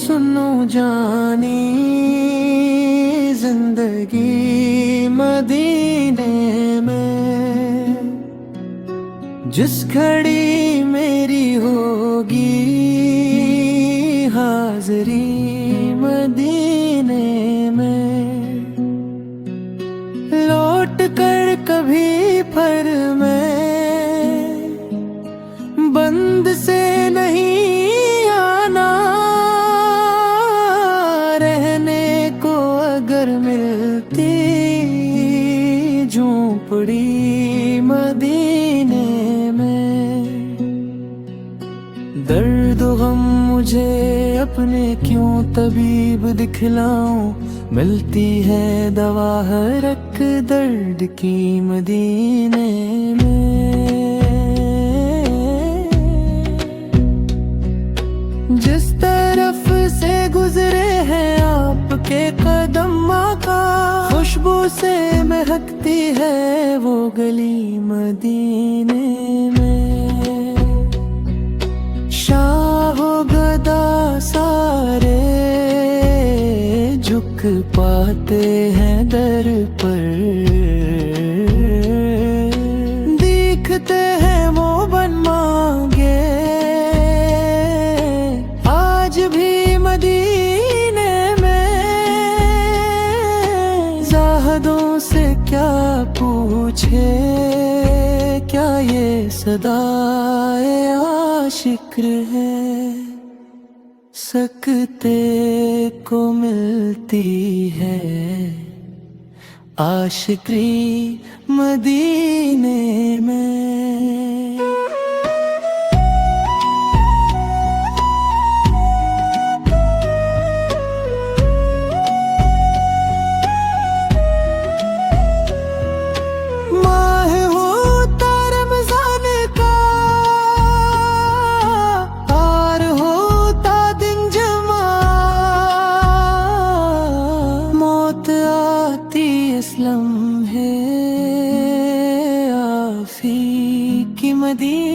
सुनो जानी, जिंदगी मदीने में जिस घड़ी मेरी होगी हाज़री मदीने में, लौट कर कभी पर मैं बंद से नहीं आना, रहने को अगर मिलती झोंपड़ी मदीने में। दर्द गम मुझे अपने क्यों तबीब दिखलाऊं, मिलती है दवा हर एक दर्द की मदीने में। जिस तरफ से गुजरे हैं आपके कदम आका, खुशबू से महकती है वो गली मदीने में। शाहो गदा सारे झुक पाते हैं दर पर, दिखते हैं वो बन मांगे आज भी मदीने में। ज़ाहदों से क्या पूछे, क्या ये सदाए आशिक्र है, सकते को मिलती है आशिकी मदीने में। माह होता रमज़ान का, पार होता दिन जमा, मौत आती इस्लाम है आफी की मदीने